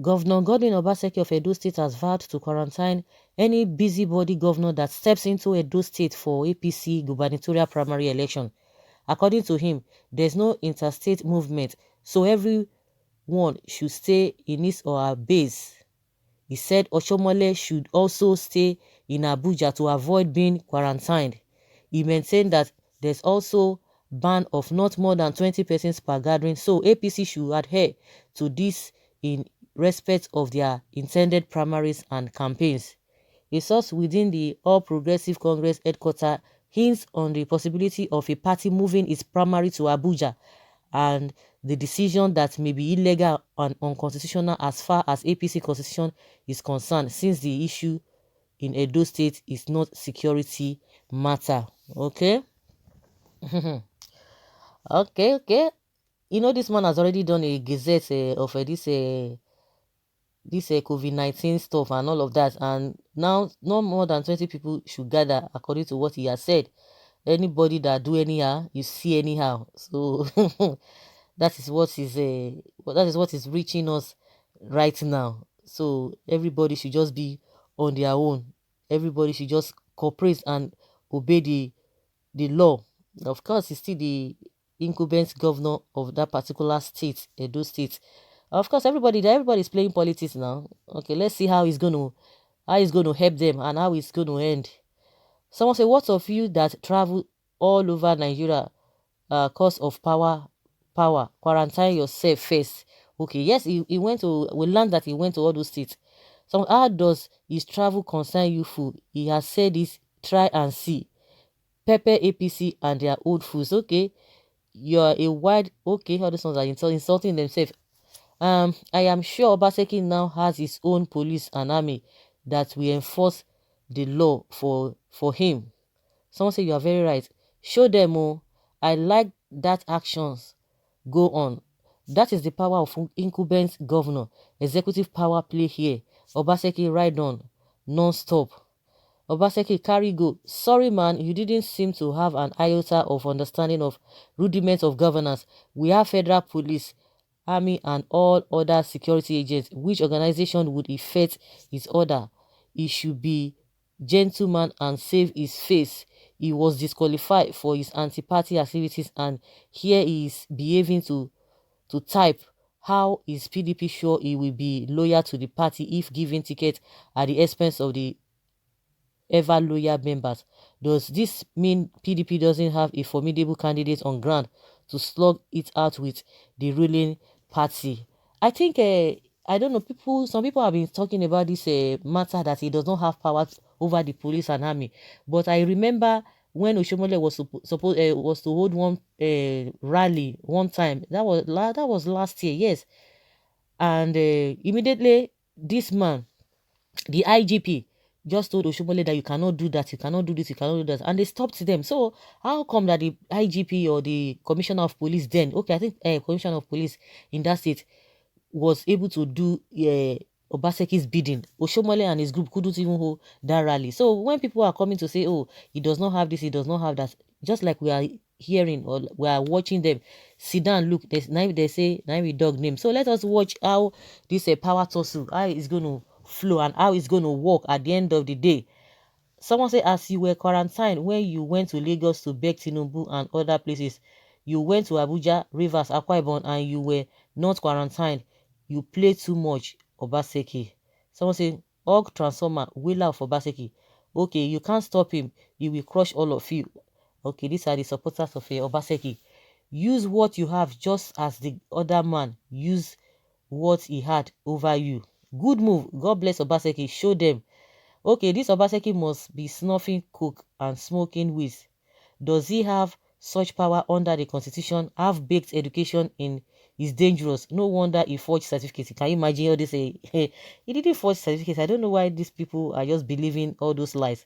Governor Godwin Obaseki of Edo State has vowed to quarantine any busybody governor that steps into Edo State for APC gubernatorial primary election. According to him, there's no interstate movement, so everyone should stay in his or her base. He said Oshomole should also stay in Abuja to avoid being quarantined. He maintained that there's also ban of not more than 20 persons per gathering, so APC should adhere to this in respect of their intended primaries and campaigns. A source within the All Progressive Congress headquarters hints on the possibility of a party moving its primary to Abuja and the decision that may be illegal and unconstitutional as far as APC constitution is concerned, since the issue in Edo State is not security matter. Okay? Okay. You know, this man has already done a gazette of this COVID-19 stuff and all of that, and now no more than 20 people should gather according to what he has said. Anybody that do anyhow, you see anyhow. So that is what is reaching us right now. So everybody should just be on their own. Everybody should just cooperate and obey the law. Of course, he's still the incumbent governor of that particular state, Edo State. Of course, everybody's playing politics now. Okay, let's see how he's gonna help them and how it's gonna end. Someone say, what of you that travel all over Nigeria, cause of power, quarantine yourself first. Okay, yes, he went to, we learned that he went to all those states. So how does his travel concern you food? He has said this, try and see. Pepper APC and their old foods. Okay, you're a wide, okay, all these ones are insulting themselves. I am sure Obaseki now has his own police and army that will enforce the law for him. Someone say you are very right. Show them, oh, I like that actions go on. That is the power of incumbent governor. Executive power play here. Obaseki ride on, non-stop. Obaseki carry go. Sorry man, you didn't seem to have an iota of understanding of rudiments of governance. We have federal police, army and all other security agents. Which organization would effect his order? He should be gentleman and save his face. He was disqualified for his anti-party activities and here he is behaving to type. How is PDP sure he will be loyal to the party if given ticket at the expense of the ever loyal members? Does this mean PDP doesn't have a formidable candidate on ground to slug it out with the ruling party? I think I don't know, some people have been talking about this matter that he does not have power over the police and army, but I remember when Oshomole was supposed was to hold one rally one time. That was last year, yes. And immediately this man, the IGP, just told Oshomole that you cannot do that, you cannot do this, you cannot do that, and they stopped them. So how come that the IGP or the commissioner of police then, okay, I think commissioner of police in that state was able to do Obaseki's bidding? Oshomole and his group couldn't even hold that rally. So when people are coming to say, oh, he does not have this, he does not have that, just like we are hearing or we are watching them sit down, look, now they say now we dog name. So let us watch how this power tussle, how it's going to flow and how it's going to work at the end of the day. Someone say, as you were quarantined when you went to Lagos to beg Tinubu and other places, you went to Abuja, Rivers, Akwa Ibom, and you were not quarantined. You play too much, Obaseki. Someone say, Og Transformer, Wheeler of Obaseki. Okay, you can't stop him. He will crush all of you. Okay, these are the supporters of Obaseki. Use what you have just as the other man used what he had over you. Good move. God bless Obaseki. Show them. Okay, this Obaseki must be snuffing coke and smoking weed. Does he have such power under the constitution? Half-baked education is dangerous. No wonder he forged certificates. Can you imagine all this? He didn't forge certificates. I don't know why these people are just believing all those lies.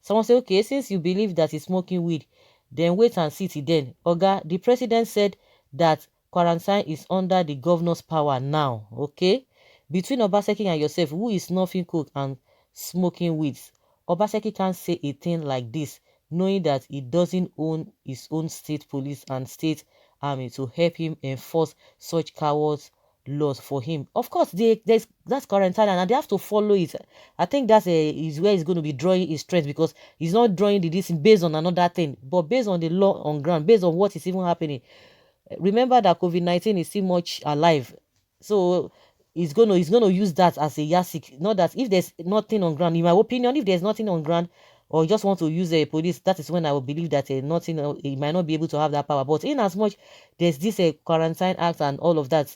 Someone say, okay, since you believe that he's smoking weed, then wait and see till then. Oga, the president said that quarantine is under the governor's power now. Okay? Between Obaseki and yourself, who is snuffing coke and smoking weeds? Obaseki can't say a thing like this, knowing that he doesn't own his own state police and state army to help him enforce such cowards laws for him. Of course, that's quarantine and they have to follow it. I think that's is where he's going to be drawing his strength, because he's not drawing the this based on another thing, but based on the law on ground, based on what is even happening. Remember that COVID-19 is still much alive, so he's gonna use that as a yardstick. Not that if there's nothing on ground, in my opinion, if there's nothing on ground, or you just want to use a police, that is when I will believe that nothing, he might not be able to have that power. But in as much there's this quarantine act and all of that,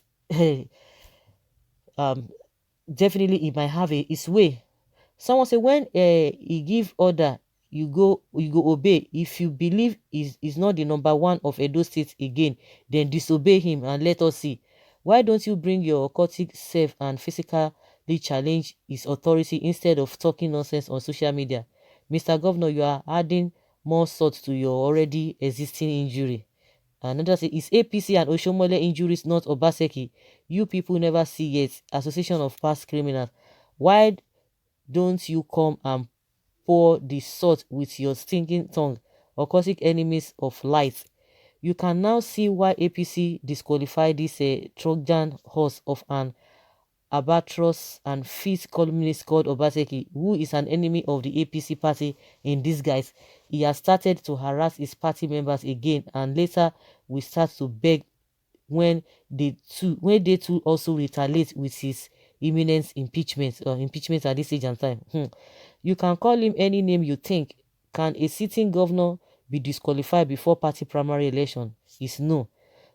um definitely it might have its way. Someone say when he give order, you go obey. If you believe is not the number one of Edo State again, then disobey him and let us see. Why don't you bring your occultic self and physically challenge his authority instead of talking nonsense on social media? Mr. Governor, you are adding more salt to your already existing injury. Another say, is APC and Oshomole injuries not Obaseki? You people never see yet. Association of Past Criminals. Why don't you come and pour the salt with your stinking tongue, occultic enemies of light? You can now see why APC disqualified this Trojan horse of an albatross and fit columnist called Obaseki, who is an enemy of the APC party in disguise. He has started to harass his party members again, and later we start to beg when they too also retaliate with his imminent impeachment or impeachment at this age and time. You can call him any name you think. Can a sitting governor be disqualified before party primary election? Is no.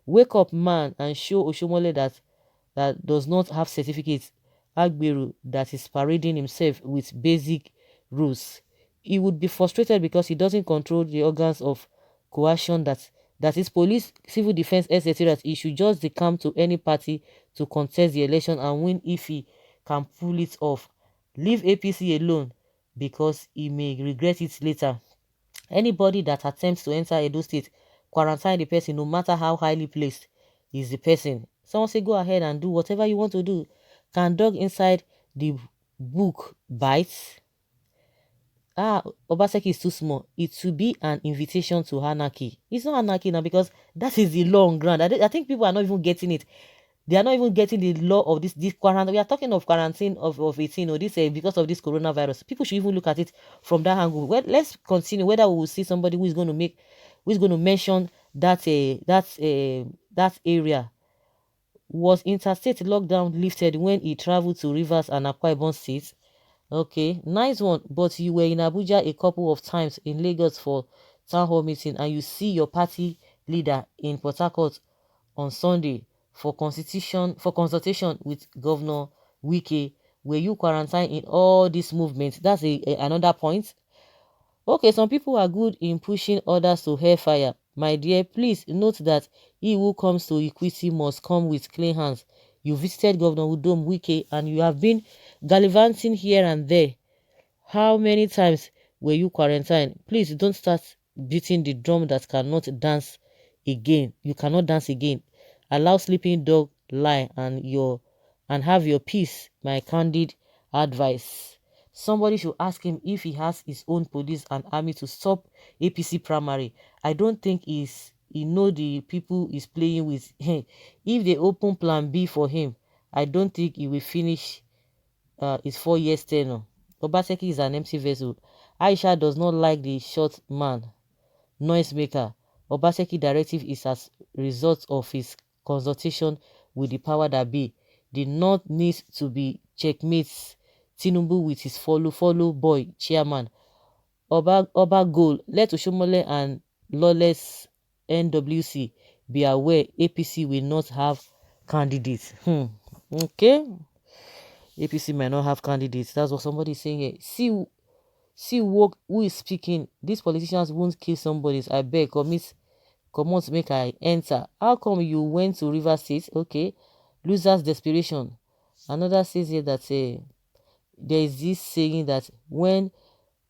Wake up, man, and show Oshomole that does not have certificates, Agberu, that is parading himself with basic rules. He would be frustrated because he doesn't control the organs of coercion, that is police, civil defense, etc. He should just decamp to any party to contest the election and win if he can pull it off. Leave APC alone because he may regret it later. Anybody that attempts to enter Edo State, quarantine the person, no matter how highly placed is the person. Someone say go ahead and do whatever you want to do. Can dog inside the book bite? Obaseki is too small. It should be an invitation to anarchy. It's not anarchy now, because that is the long ground. I think people are not even getting it. They are not even getting the law of this quarantine. We are talking of quarantine of 18 or this because of this coronavirus. People should even look at it from that angle. Well, let's continue. Whether we will see somebody who is going to mention that area. Was interstate lockdown lifted when he traveled to Rivers and Akwa Ibom State? Okay, nice one. But you were in Abuja a couple of times, in Lagos for town hall meeting, and you see your party leader in Port Harcourt on Sunday for consultation with Governor Wike. Were you quarantined in all these movements? That's another point. Okay, some people are good in pushing others to hellfire. My dear, please note that he who comes to equity must come with clean hands. You visited Governor Udom Wike and you have been gallivanting here and there. How many times were you quarantined? Please don't start beating the drum that cannot dance again. You cannot dance again. Allow sleeping dog lie and have your peace. My candid advice. Somebody should ask him if he has his own police and army to stop APC primary. I don't think he know the people he's playing with. If they open plan B for him, I don't think he will finish his 4 years tenure. Obaseki is an empty vessel. Aisha does not like the short man, noisemaker. Obaseki directive is as a result of his consultation with the power that be. The North needs to be checkmates. Tinubu with his follow boy chairman. Oba goal. Let Oshomole and lawless NWC be aware APC will not have candidates. Okay. APC might not have candidates. That's what somebody is saying here. See who is speaking. These politicians won't kill somebody. I beg, come on, make I enter. How come you went to River State? Okay. Losers desperation. Another says here that there is this saying that when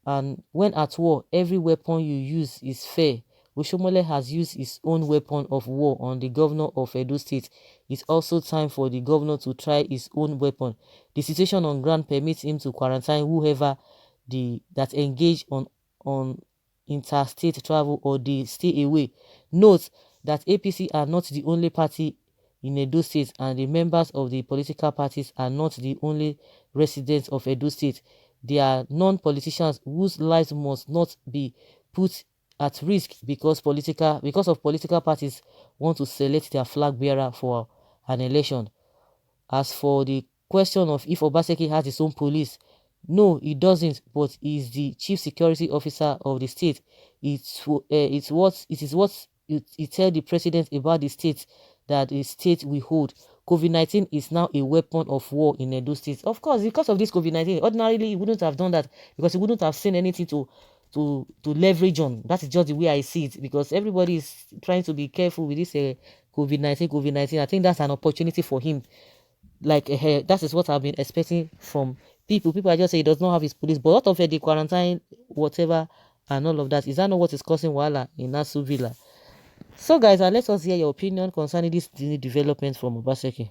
at war, every weapon you use is fair. Oshomole has used his own weapon of war on the governor of Edo State. It's also time for the governor to try his own weapon. The situation on ground permits him to quarantine whoever that engage on interstate travel or they stay away. Note that APC are not the only party in Edo State, and the members of the political parties are not the only residents of Edo State. They are non-politicians whose lives must not be put at risk because of political parties want to select their flag bearer for an election. As for the question of if Obaseki has his own police, no, he doesn't, but he is the chief security officer of the state. It is what he tell the president about the state that the state will hold. COVID-19 is now a weapon of war in Edo State. Of course, because of this COVID-19, ordinarily he wouldn't have done that because he wouldn't have seen anything to leverage on. That is just the way I see it, because everybody is trying to be careful with this COVID-19. I think that's an opportunity for him. Like that is what I've been expecting from people. People are just saying he does not have his police, but what of the quarantine, whatever, and all of that? Is that not what is causing wahala in Nasu Villa? So guys, let us hear your opinion concerning this development from Obaseki.